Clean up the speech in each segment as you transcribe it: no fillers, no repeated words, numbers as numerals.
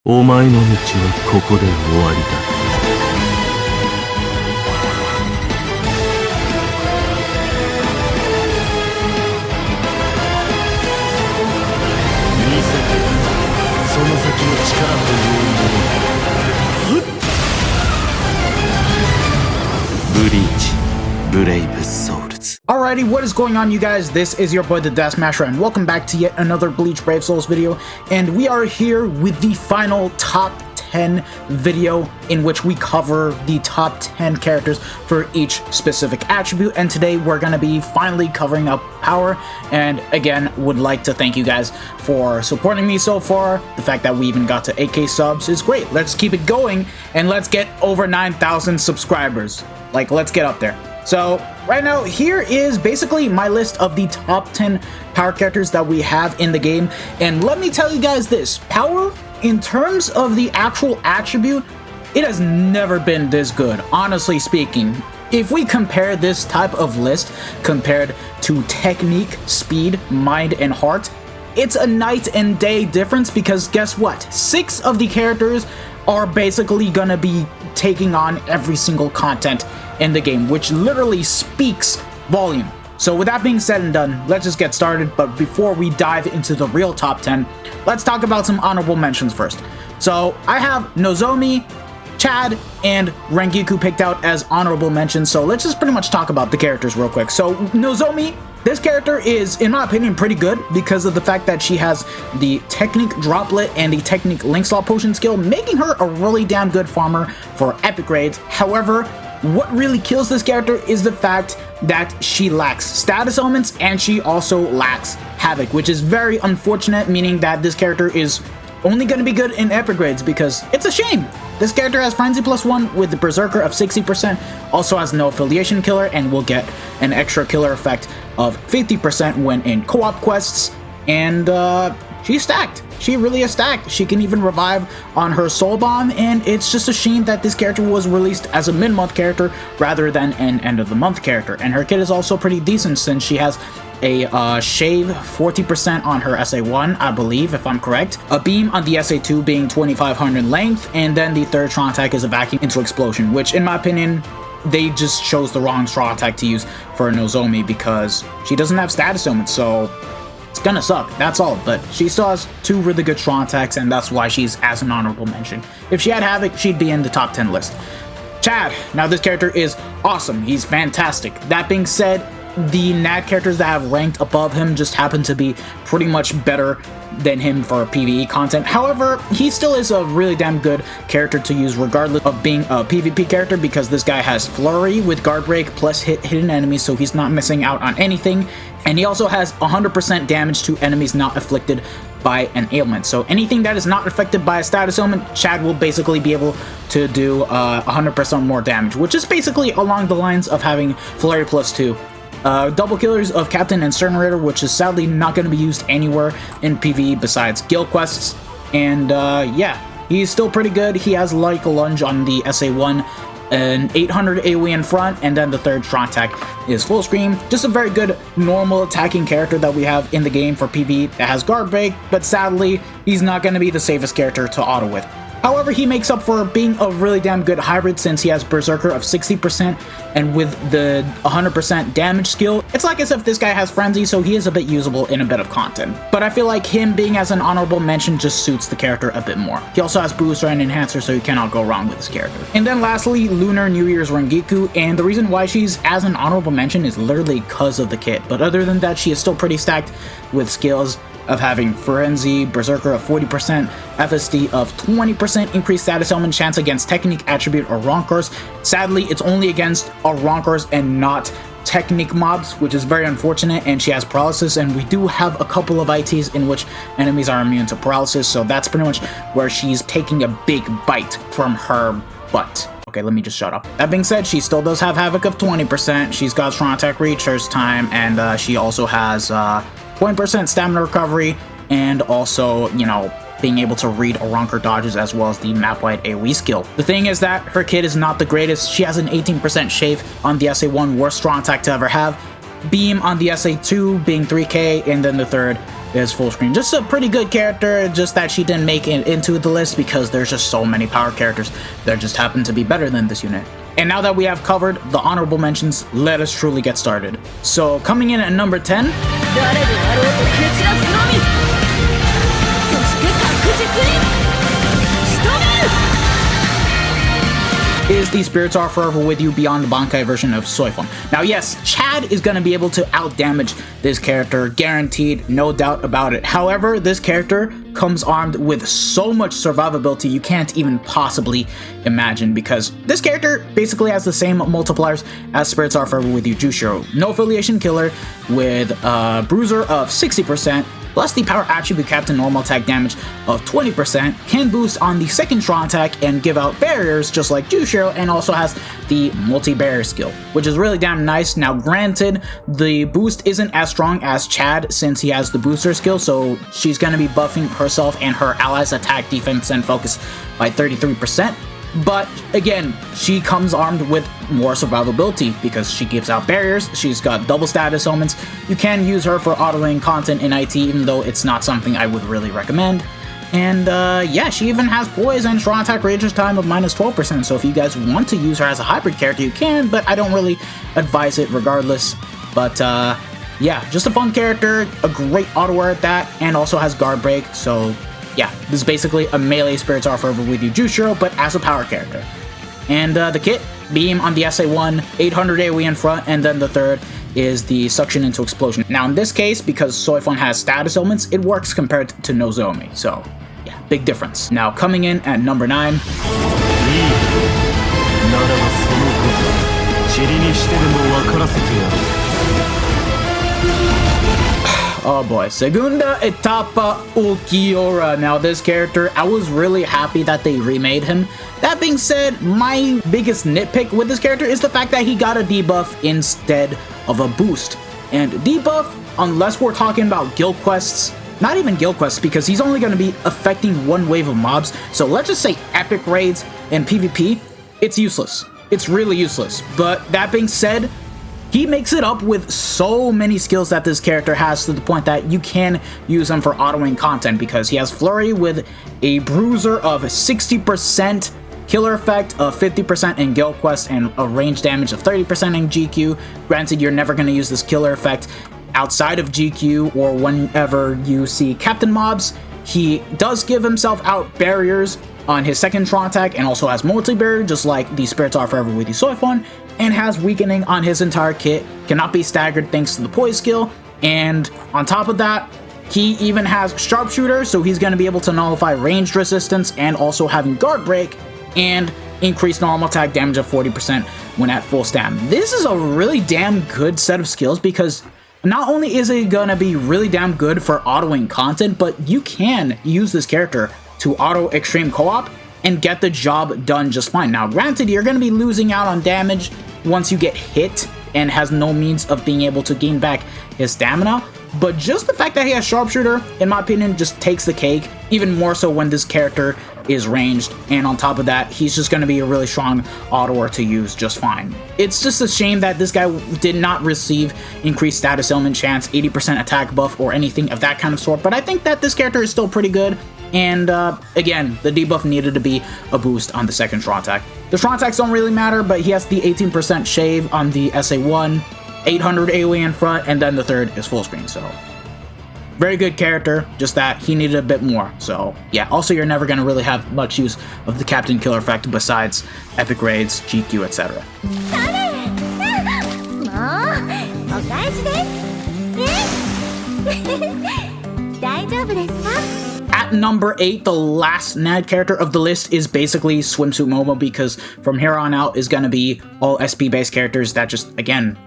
お前の道はここで終わりだ。見せてその先の力というもの。ブリーチ、ブレイブソウルズ。 Alrighty, what is going on, you guys? This is your boy the Death Smasher, and welcome back to yet another Bleach Brave Souls video. And we are here with the final top 10 video in which we cover the top 10 characters for each specific attribute. And today we're going to be finally covering up power. And again, would like to thank you guys for supporting me so far. The fact that we even got to 8K subs is great. Let's keep it going and let's get over 9,000 subscribers. Like, let's get up there. So right now, here is basically my list of the top 10 power characters that we have in the game. And let me tell you guys this, power, in terms of the actual attribute, it has never been this good, honestly speaking. If we compare this type of list compared to technique, speed, mind, and heart, it's a night and day difference, because guess what? 6 of the characters are basically gonna be taking on every single content in the game, which literally speaks volume. So with that being said and done, let's just get started. But before we dive into the real top 10, let's talk about some honorable mentions first. So I have Nozomi, Chad, and Rengoku picked out as honorable mentions. So let's just pretty much talk about the characters real quick. So Nozomi, this character is, in my opinion, pretty good because of the fact that she has the technique droplet and the technique link slot potion skill, making her a really damn good farmer for epic raids. However, what really kills this character is the fact that she lacks status elements and she also lacks havoc, which is very unfortunate, meaning that this character is only going to be good in epic grades, because it's a shame. This character has Frenzy +1 with the Berserker of 60%, also has no affiliation killer, and will get an extra killer effect of 50% when in co-op quests, and she's stacked. She really is stacked. She can even revive on her Soul Bomb, and it's just a shame that this character was released as a mid-month character rather than an end-of-the-month character. And her kit is also pretty decent since she has a shave 40% on her SA1, I believe, if I'm correct. A beam on the SA2 being 2500 length, and then the third strong attack is a vacuum into explosion, which in my opinion, they just chose the wrong strong attack to use for Nozomi because she doesn't have status elements, so it's gonna suck, that's all. But she still has 2 really good strong attacks, and that's why she's as an honorable mention. If she had Havoc, she'd be in the top 10 list. Chad, now this character is awesome, he's fantastic. That being said, the Nat characters that have ranked above him just happen to be pretty much better than him for PvE content. However, he still is a really damn good character to use regardless of being a PvP character, because this guy has Flurry with Guard Break plus hit hidden enemies, so he's not missing out on anything. And he also has 100% damage to enemies not afflicted by an ailment. So anything that is not affected by a status ailment, Chad will basically be able to do 100% more damage, which is basically along the lines of having Flurry +2. Double killers of Captain Incinerator, which is sadly not going to be used anywhere in PvE besides guild quests. And yeah, he's still pretty good. He has like a lunge on the SA1, an 800 AoE in front, and then the third strong attack is full scream. Just a very good normal attacking character that we have in the game for PvE that has guard break, but sadly he's not going to be the safest character to auto with. However, he makes up for being a really damn good hybrid since he has Berserker of 60%, and with the 100% damage skill, it's like as if this guy has Frenzy, so he is a bit usable in a bit of content. But I feel like him being as an honorable mention just suits the character a bit more. He also has Booster and Enhancer, so you cannot go wrong with this character. And then lastly, Lunar New Year's Rengoku, and the reason why she's as an honorable mention is literally because of the kit. But other than that, she is still pretty stacked with skills of having Frenzy, Berserker of 40%, FSD of 20%, increased status element chance against Technique, Attribute, or Ronkers. Sadly, it's only against Ronkers and not Technique mobs, which is very unfortunate, and she has Paralysis, and we do have a couple of ITs in which enemies are immune to Paralysis, so that's pretty much where she's taking a big bite from her butt. Okay, let me just shut up. That being said, she still does have Havoc of 20%, she's got Strong Attack Recharge Time, and she also has 20% stamina recovery, and also, you know, being able to read Ronker dodges as well as the map-wide AoE skill. The thing is that her kit is not the greatest. She has an 18% shave on the SA1, worst strong attack to ever have. Beam on the SA2 being 3k, and then the third is full screen. Just a pretty good character, just that she didn't make it into the list because there's just so many power characters that just happen to be better than this unit. And now that we have covered the honorable mentions, let us truly get started. So coming in at number 10, is the Spirits Are Forever With You Beyond the Bankai version of Soifon. Now yes, Chad is going to be able to outdamage this character, guaranteed, no doubt about it. However, this character comes armed with so much survivability you can't even possibly imagine, because this character basically has the same multipliers as Spirits Are Forever With You Jushiro. No affiliation killer with a bruiser of 60%, plus the power attribute capped in normal attack damage of 20%, can boost on the second strong attack and give out barriers just like Jushiro, and also has the multi-barrier skill, which is really damn nice. Now granted, the boost isn't as strong as Chad since he has the booster skill, so she's going to be buffing herself and her allies' attack, defense, and focus by 33%. But again, she comes armed with more survivability because she gives out barriers. She's got double status elements. You can use her for autoing content in IT, even though it's not something I would really recommend. And yeah, she even has poise and strong attack range time of minus 12%. So if you guys want to use her as a hybrid character, you can, but I don't really advise it regardless. But yeah, just a fun character, a great auto-wear at that, and also has guard break. So yeah, this is basically a melee Spirits Are Forever With You Jushiro, but as a power character. And the kit, beam on the SA1, 800 AoE in front, and then the third is the suction into explosion. Now in this case, because Soifon has status elements, it works compared to Nozomi, so yeah, big difference. Now coming in at number 9, oh boy, Segunda Etapa Ulquiorra. Now this character, I was really happy that they remade him. That being said, my biggest nitpick with this character is the fact that he got a debuff instead of a boost. And debuff, unless we're talking about guild quests, not even guild quests, because he's only going to be affecting one wave of mobs. So let's just say epic raids and PvP, it's useless. It's really useless. But that being said, he makes it up with so many skills that this character has, to the point that you can use him for autoing content, because he has Flurry with a bruiser of 60%, killer effect of 50% in guild quest, and a range damage of 30% in GQ. Granted, you're never going to use this killer effect outside of GQ or whenever you see captain mobs. He does give himself out barriers on his second strong attack, and also has multi-barrier just like the Spirits Are Forever With You Soifon, and has weakening on his entire kit, cannot be staggered thanks to the poise skill. And on top of that, he even has sharpshooter, so he's going to be able to nullify ranged resistance, and also having guard break and increase normal attack damage of 40% when at full stam. This is a really damn good set of skills, because not only is it going to be really damn good for autoing content, but you can use this character to auto extreme co-op and get the job done just fine. Now granted, you're going to be losing out on damage once you get hit and has no means of being able to gain back his stamina, but just the fact that he has sharpshooter, in my opinion, just takes the cake, even more so when this character is ranged. And on top of that, he's just going to be a really strong autoer to use just fine. It's just a shame that this guy did not receive increased status element chance, 80% attack buff, or anything of that kind of sort, but I think that this character is still pretty good. And again, the debuff needed to be a boost on the second strong attack. The strong attacks don't really matter, but he has the 18% shave on the SA1, 800 AoE in front, and then the third is full screen. So very good character, just that he needed a bit more. So yeah, also you're never going to really have much use of the Captain Killer effect besides epic raids, GQ, etc. At number 8, the last NAD character of the list is basically Swimsuit Momo, because from here on out is going to be all SP based characters that just, again,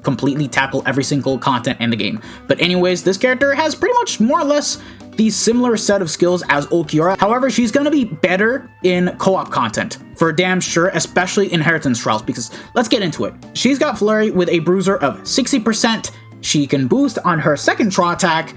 completely tackle every single content in the game. But anyways, this character has pretty much more or less the similar set of skills as Ulquiorra. However, she's going to be better in co-op content, for damn sure, especially Inheritance Trials, because let's get into it. She's got Flurry with a bruiser of 60%. She can boost on her second Traw attack,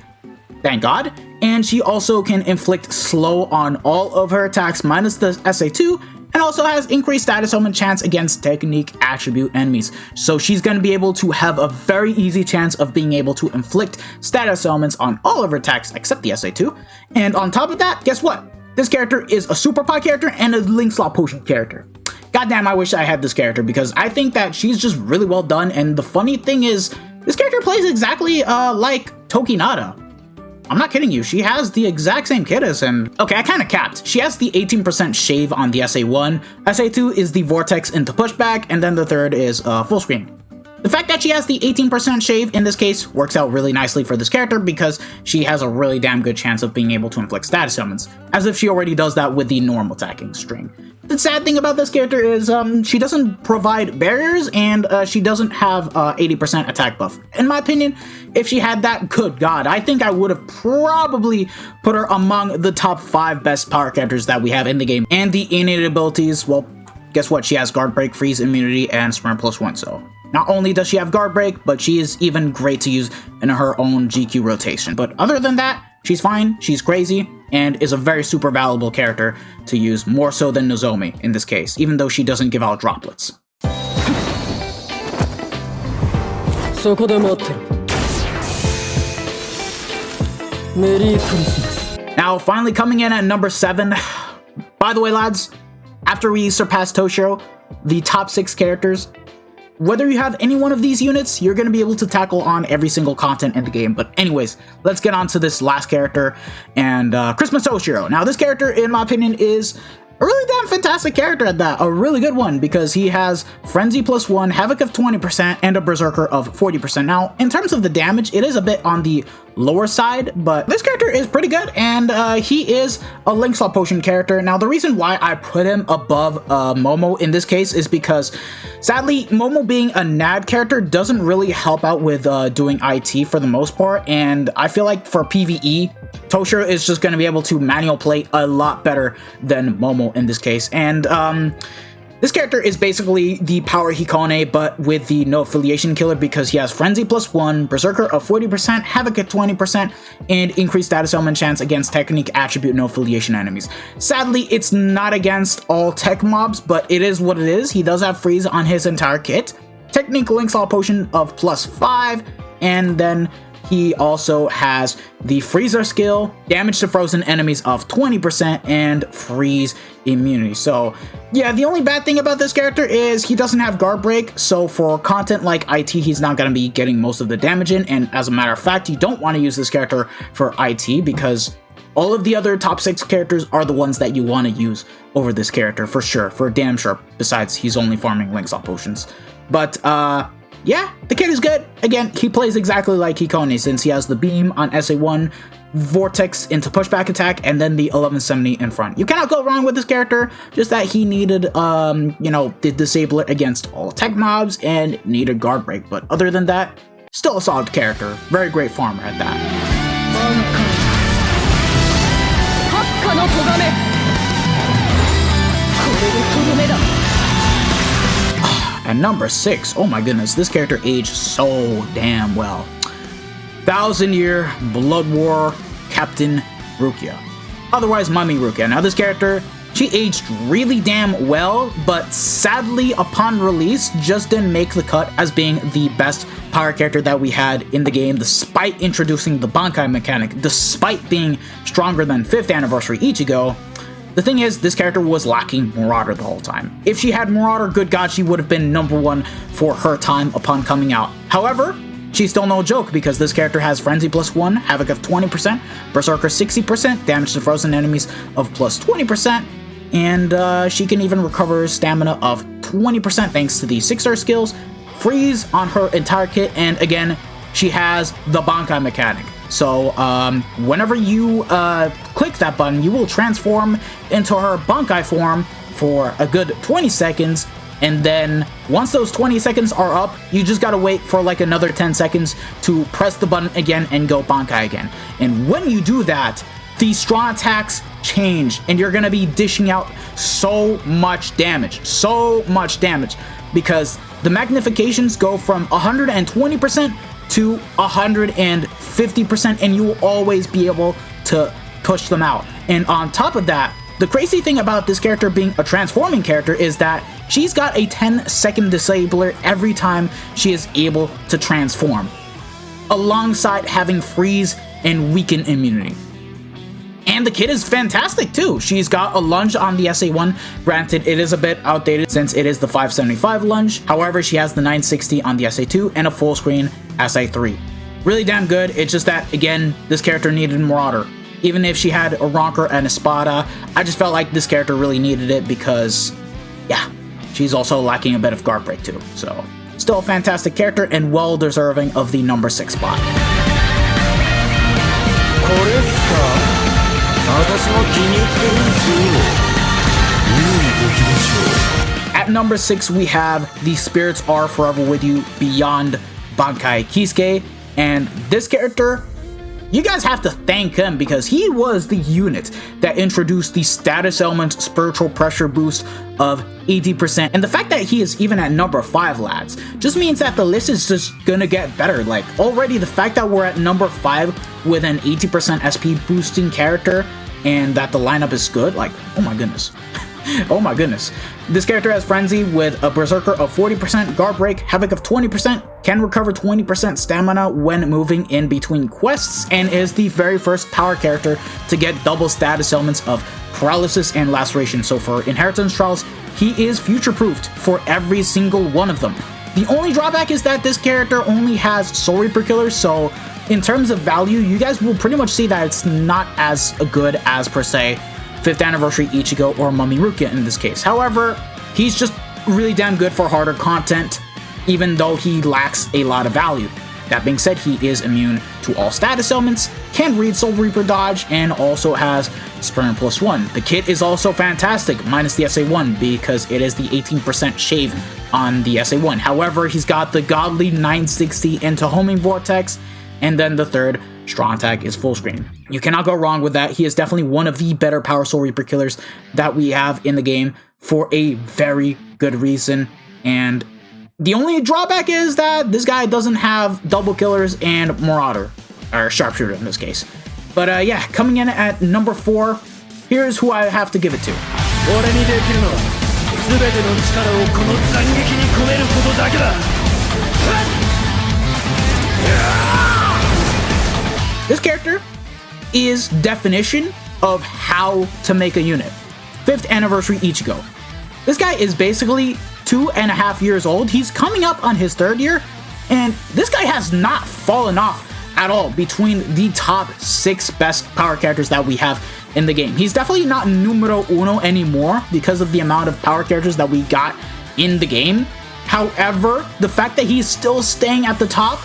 thank God, and she also can inflict slow on all of her attacks minus the SA2, and also has increased status element chance against technique attribute enemies. So she's going to be able to have a very easy chance of being able to inflict status elements on all of her attacks except the SA2. And on top of that, guess what? This character is a super pod character and a link slot potion character. Goddamn, I wish I had this character because I think that she's just really well done. And the funny thing is, this character plays exactly like Tokinata. I'm not kidding you, she has the exact same kit as him. Okay, I kinda capped. She has the 18% shave on the SA1, SA2 is the vortex into pushback, and then the third is full screen. The fact that she has the 18% shave in this case works out really nicely for this character because she has a really damn good chance of being able to inflict status elements, as if she already does that with the normal attacking string. The sad thing about this character is she doesn't provide barriers and she doesn't have 80% attack buff. In my opinion, if she had that, good god, I think I would have probably put her among the top 5 best power characters that we have in the game. And the innate abilities, well, guess what? She has guard break, freeze, immunity, and sprint +1, so not only does she have guard break, but she is even great to use in her own GQ rotation. But other than that, she's fine, she's crazy, and is a very super valuable character to use, more so than Nozomi in this case, even though she doesn't give out droplets. Now, finally coming in at number 7. By the way, lads, after we surpass Toshiro, the top 6 characters, whether you have any one of these units, you're going to be able to tackle on every single content in the game. But anyways, let's get on to this last character, and Christmas Toshiro. Now, this character, in my opinion, is a really damn fantastic character at that. A really good one, because he has Frenzy +1, Havoc of 20%, and a Berserker of 40%. Now, in terms of the damage, it is a bit on the lower side, but this character is pretty good, and he is a link slot potion character. Now, the reason why I put him above Momo in this case is because, sadly, Momo being a NAD character doesn't really help out with doing IT for the most part, and I feel like for PvE, Toshiro is just going to be able to manual play a lot better than Momo in this case. And this character is basically the Power Hikone, but with the no affiliation killer, because he has Frenzy +1, Berserker of 40%, Havoc at 20%, and increased status element chance against technique attribute no affiliation enemies. Sadly, it's not against all tech mobs, but it is what it is. He does have freeze on his entire kit, technique link slot potion of +5, and then he also has the freezer skill, damage to frozen enemies of 20%, and freeze immunity. So yeah, the only bad thing about this character is he doesn't have guard break, so for content like IT, he's not going to be getting most of the damage in, and as a matter of fact, you don't want to use this character for IT, because all of the other top 6 characters are the ones that you want to use over this character, for sure, for damn sure, besides he's only farming link slot potions. But yeah, the kid is good. Again, he plays exactly like Hikone, since he has the beam on SA1, vortex into pushback attack, and then the 1170 in front. You cannot go wrong with this character, just that he needed, you know, the disable it against all tech mobs and needed guard break. But other than that, still a solid character. Very great farmer at that. And number 6, oh my goodness, this character aged so damn well. 1000-year Blood War Captain Rukia, otherwise Mummy Rukia. Now this character, she aged really damn well, but sadly upon release just didn't make the cut as being the best power character that we had in the game, despite introducing the Bankai mechanic, despite being stronger than 5th anniversary Ichigo. The thing is, this character was lacking Marauder the whole time. If she had Marauder, good god, she would have been number 1 for her time upon coming out. However, she's still no joke, because this character has Frenzy +1, Havoc of 20%, Berserker 60%, damage to frozen enemies of +20%, and she can even recover stamina of 20% thanks to the 6-star skills, freeze on her entire kit, and again, she has the Bankai mechanic. So whenever you click that button, you will transform into her Bankai form for a good 20 seconds, and then once those 20 seconds are up, you just gotta wait for like another 10 seconds to press the button again and go Bankai again. And when you do that, the strong attacks change, and you're gonna be dishing out so much damage, because the magnifications go from 120% to 150%, and you will always be able to push them out. And on top of that, The crazy thing about this character being a transforming character is that she's got a 10-second disabler every time she is able to transform, alongside having freeze and weaken immunity. And the kit is fantastic too. She's got a lunge on the SA1. Granted, it is a bit outdated since it is the 575 lunge. However, she has the 960 on the SA2 and a full screen SA3. Really damn good. It's just that, again, this character needed Marauder. Even if she had a Ronker and a Spada, I just felt like this character really needed it because, yeah, she's also lacking a bit of guard break too. So, still a fantastic character and well deserving of the number 6 spot. At number 6, we have The Spirits Are Forever With You Beyond Bankai Kisuke, and this character, you guys have to thank him because he was the unit that introduced the status element spiritual pressure boost of 80%. And the fact that he is even at number 5, lads, just means that the list is just gonna get better. Like, already the fact that we're at number 5 with an 80% SP boosting character and that the lineup is good, like, oh my goodness. Oh my goodness. This character has Frenzy with a Berserker of 40%, Guard Break, Havoc of 20%, can recover 20% stamina when moving in between quests, and is the very first power character to get double status elements of Paralysis and Laceration. So for Inheritance Trials, he is future-proofed for every single one of them. The only drawback is that this character only has Soul Reaper Killers, so in terms of value, you guys will pretty much see that it's not as good as, per se, 5th Anniversary Ichigo or Mummy Rukia in this case. However, he's just really damn good for harder content, even though he lacks a lot of value. That being said, he is immune to all status elements, can read Soul Reaper dodge, and also has Sprint +1. The kit is also fantastic, minus the SA1, because it is the 18% shave on the SA1. However, he's got the godly 960 into Homing Vortex, and then the third strong attack is full screen. You cannot go wrong with that. He is definitely one of the better power Soul Reaper killers that we have in the game for a very good reason. And the only drawback is that this guy doesn't have double killers and Marauder, or Sharpshooter in this case. But yeah, coming in at number 4, here's who I have to give it to. This character is definition of how to make a unit. 5th Anniversary Ichigo. This guy is basically 2.5 years old. He's coming up on his 3rd year, and this guy has not fallen off at all between the top 6 best power characters that we have in the game. He's definitely not numero uno anymore because of the amount of power characters that we got in the game. However, the fact that he's still staying at the top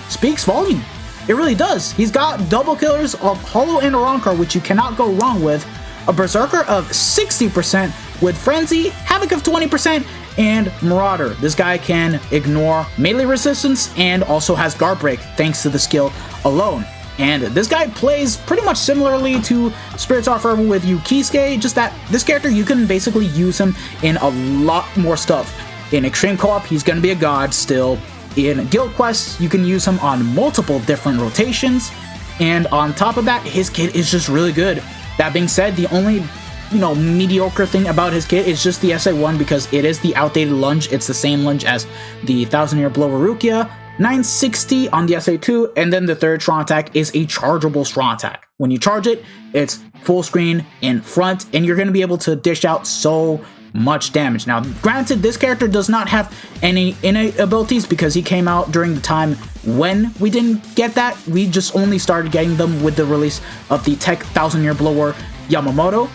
speaks volume. It really does. He's got double killers of Hollow and Oronkar, which you cannot go wrong with, a Berserker of 60% with Frenzy, Havoc of 20%, and Marauder. This guy can ignore melee resistance and also has Guard Break thanks to the skill alone. And this guy plays pretty much similarly to Spirits Are Forever With You Kisuke, just that this character, you can basically use him in a lot more stuff. In Extreme Co-op, he's going to be a god still. In Guild Quests, you can use him on multiple different rotations, and on top of that, his kit is just really good. That being said, the only, mediocre thing about his kit is just the SA1 because it is the outdated lunge. It's the same lunge as the 1000-year Blow Rukia, 960 on the SA2, and then the third strong attack is a chargeable strong attack. When you charge it, it's full screen in front, and you're going to be able to dish out so much damage. Now, granted, this character does not have any innate abilities because he came out during the time when we didn't get that. We just only started getting them with the release of the Tech 1000-year Blower Yamamoto.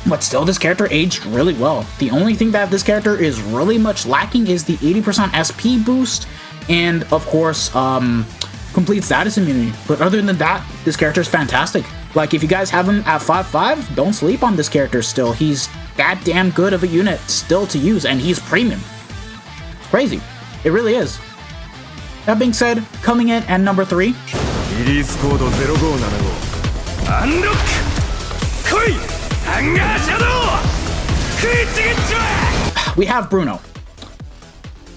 But still, this character aged really well. The only thing that this character is really much lacking is the 80% SP boost and, of course, complete status immunity. But other than that, this character is fantastic. Like, if you guys have him at 5.5, don't sleep on this character still. He's that damn good of a unit still to use, and he's premium. Crazy. It really is. That being said, coming in at number 3. Release code 0575. Unlock! Koi! Anger Shadow! We have Bruno.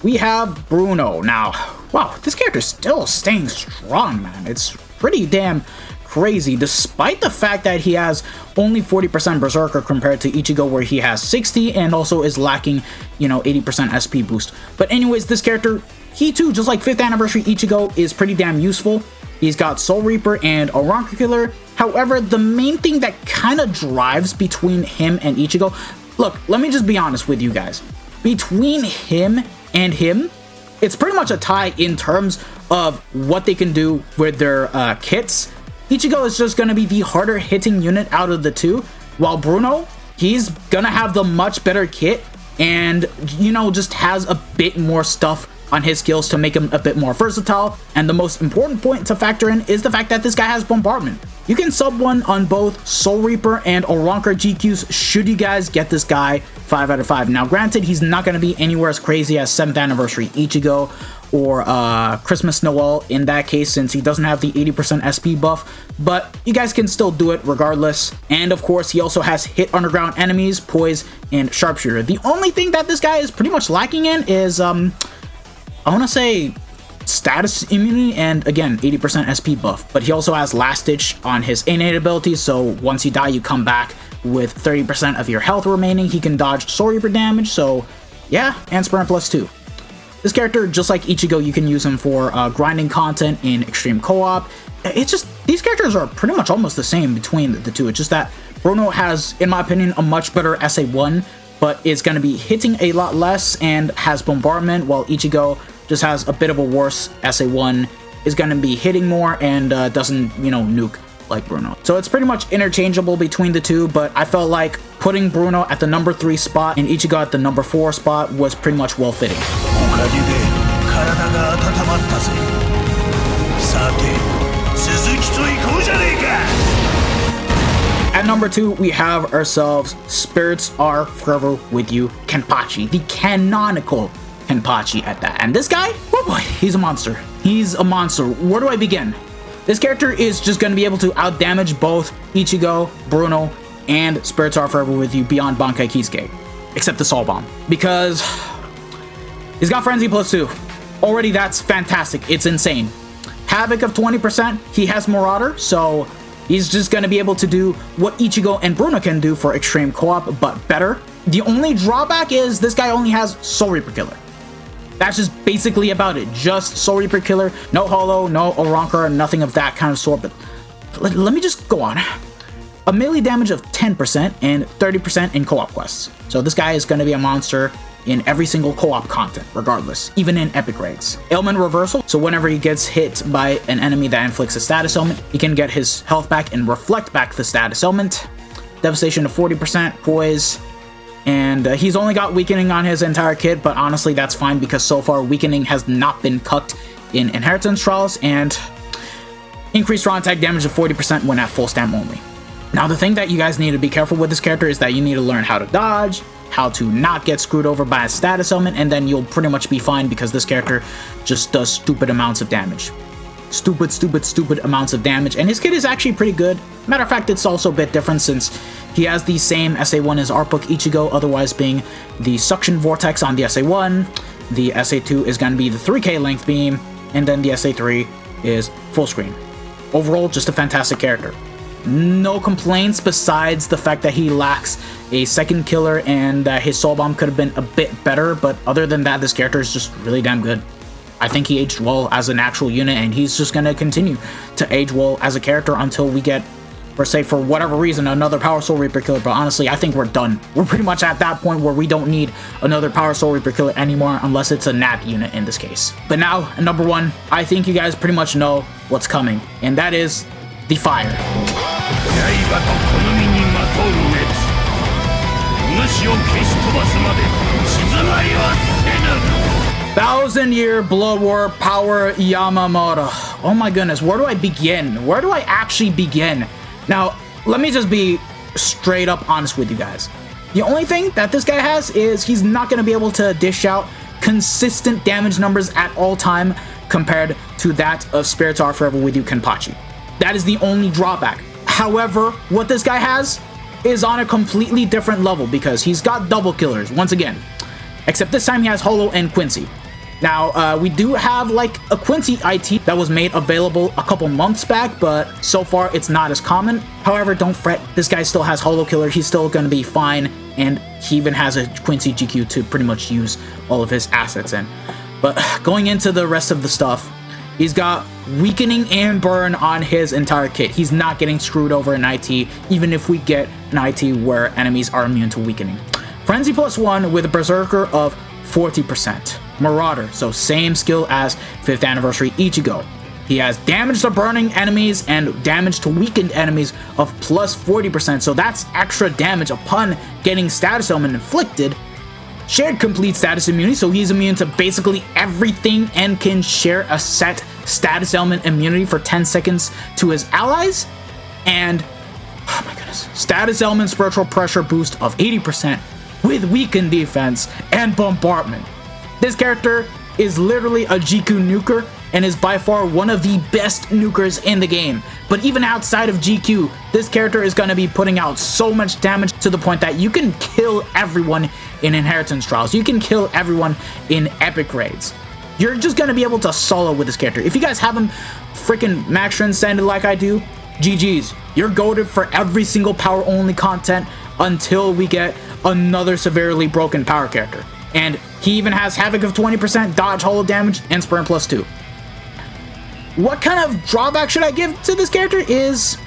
We have Bruno. Now, wow, this character's still staying strong, man. It's pretty damn crazy, despite the fact that he has only 40% Berserker compared to Ichigo, where he has 60 and also is lacking, you know, 80% SP boost. But anyways, this character, he too, just like 5th anniversary Ichigo, is pretty damn useful. He's got Soul Reaper and Aranka Killer. However, the main thing that kind of drives between him and Ichigo, look, let me just be honest with you guys. Between him and him, it's pretty much a tie in terms of what they can do with their kits. Ichigo is just going to be the harder hitting unit out of the two, while Bruno, he's going to have the much better kit and, you know, just has a bit more stuff on his skills to make him a bit more versatile. And the most important point to factor in is the fact that this guy has Bombardment. You can sub one on both Soul Reaper and Aranka GQs should you guys get this guy 5 out of 5. Now granted, he's not going to be anywhere as crazy as 7th anniversary Ichigo or Christmas Noel in that case, since he doesn't have the 80% SP buff, but you guys can still do it regardless. And of course, he also has hit underground enemies, poise, and sharpshooter. The only thing that this guy is pretty much lacking in is I want to say status immunity and, again, 80% SP buff. But he also has Last Ditch on his innate abilities, so once you die, you come back with 30% of your health remaining. He can dodge Soul Reaper damage, so yeah, and Sprint plus 2. This character, just like Ichigo, you can use him for grinding content in extreme co-op. It's just, these characters are pretty much almost the same between the two. It's just that Bruno has, in my opinion, a much better SA1, but is going to be hitting a lot less and has Bombardment, while Ichigo just has a bit of a worse SA1, is going to be hitting more and doesn't, you know, nuke like Bruno. So it's pretty much interchangeable between the two, but I felt like putting Bruno at the number 3 spot and Ichigo at the number 4 spot was pretty much well fitting. At number 2, we have ourselves Spirits Are Forever With You Kenpachi, the canonical Kenpachi at that. And this guy, oh boy, he's a monster. He's a monster. Where do I begin? This character is just going to be able to outdamage both Ichigo, Bruno, and Spirits Are Forever With You beyond Bankai Kisuke, except the Soul Bomb, because he's got Frenzy plus 2. Already that's fantastic. It's insane. Havoc of 20%. He has Marauder, so he's just going to be able to do what Ichigo and Bruno can do for extreme co-op, but better. The only drawback is this guy only has Soul Reaper Killer. That's just basically about it. Just Soul Reaper Killer, no Holo, no Aranka, nothing of that kind of sort. But let me just go on. A melee damage of 10% and 30% in co-op quests. So this guy is going to be a monster in every single co-op content, regardless, even in epic raids. Ailment reversal, so whenever he gets hit by an enemy that inflicts a status ailment, he can get his health back and reflect back the status ailment. Devastation of 40%, poise, and he's only got weakening on his entire kit, but honestly that's fine because so far weakening has not been cut in Inheritance Trials, and increased raw attack damage of 40% when at full stamp only. Now the thing that you guys need to be careful with this character is that you need to learn how to dodge, how to not get screwed over by a status element, and then you'll pretty much be fine because this character just does stupid amounts of damage. Stupid amounts of damage, and his kit is actually pretty good. Matter of fact, it's also a bit different since he has the same SA1 as Art Book Ichigo, otherwise being the Suction Vortex on the SA1, the SA2 is going to be the 3K length beam, and then the SA3 is full screen. Overall, just a fantastic character. No complaints besides the fact that he lacks a second killer and that his Soul Bomb could have been a bit better, but other than that, this character is just really damn good. I think he aged well as an actual unit, and he's just going to continue to age well as a character until we get, or say for whatever reason, another Power Soul Reaper killer. But honestly, I think we're done. We're pretty much at that point where we don't need another Power Soul Reaper killer anymore unless it's a nat unit in this case. But now, at number 1, I think you guys pretty much know what's coming, and that is the Fire. 1000-year Blood War Power Yamamoto. Oh my goodness, where do I begin? Where do I actually begin? Now, let me just be straight up honest with you guys. The only thing that this guy has is he's not going to be able to dish out consistent damage numbers at all time compared to that of Spirits Are Forever With You Kenpachi. That is the only drawback. However, what this guy has is on a completely different level because he's got double killers once again. Except this time he has Holo and Quincy. Now, we do have like a Quincy IT that was made available a couple months back, but so far it's not as common. However, don't fret, this guy still has Holo Killer, he's still gonna be fine, and he even has a Quincy GQ to pretty much use all of his assets in. But going into the rest of the stuff, he's got Weakening and Burn on his entire kit. He's not getting screwed over in IT, even if we get an IT where enemies are immune to Weakening. Frenzy +1 with a Berserker of 40%. Marauder, so same skill as 5th Anniversary Ichigo. He has damage to burning enemies and damage to weakened enemies of +40%, so that's extra damage upon getting status element inflicted. Shared complete status immunity, so he's immune to basically everything and can share a set status element immunity for 10 seconds to his allies. And, oh my goodness, status element spiritual pressure boost of 80% with weakened defense and bombardment. This character is literally a GQ nuker and is by far one of the best nukers in the game. But even outside of GQ, this character is going to be putting out so much damage to the point that you can kill everyone in Inheritance Trials. You can kill everyone in Epic Raids. You're just going to be able to solo with this character. If you guys have him freaking max transcended like I do, GG's. You're goated for every single power only content until we get another severely broken power character. And he even has Havoc of 20%, dodge holo damage, and Sprint +2. What kind of drawback should I give to this character is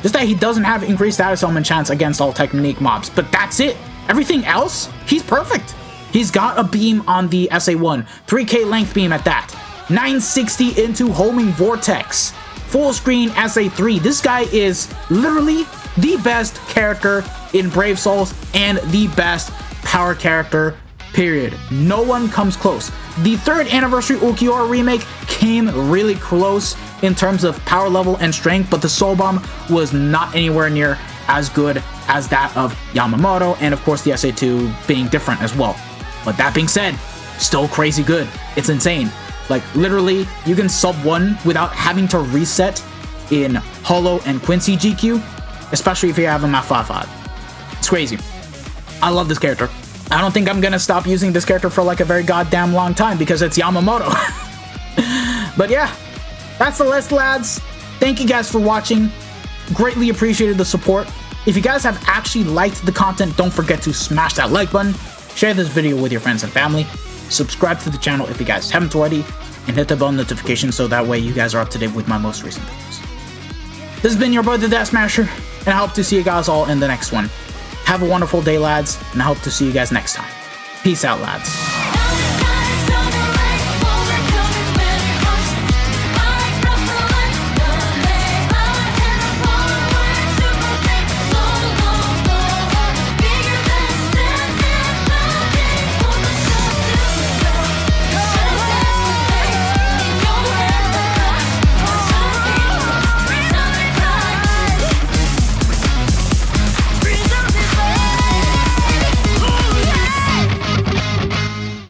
just that he doesn't have increased status element chance against all technique mobs, but that's it. Everything else, he's perfect. He's got a beam on the SA1, 3K length beam at that, 960 into homing vortex, full screen SA3. This guy is literally the best character in Brave Souls and the best power character, period. No one comes close. The 3rd Anniversary Ulquiorra remake came really close in terms of power level and strength, but the Soul Bomb was not anywhere near as good as that of Yamamoto, and of course the SA2 being different as well. But that being said, still crazy good. It's insane. Like, literally, you can sub 1 without having to reset in Holo and Quincy GQ, especially if you have him at 5-5. It's crazy. I love this character. I don't think I'm gonna stop using this character for like a very goddamn long time because it's Yamamoto. But yeah, that's the list, lads. Thank you guys for watching. Greatly appreciated the support. If you guys have actually liked the content, don't forget to smash that like button, share this video with your friends and family, subscribe to the channel if you guys haven't already, and hit the bell notification so that way you guys are up to date with my most recent videos. This has been your boy, the Death Smasher, and I hope to see you guys all in the next one. Have a wonderful day, lads, and I hope to see you guys next time. Peace out, lads.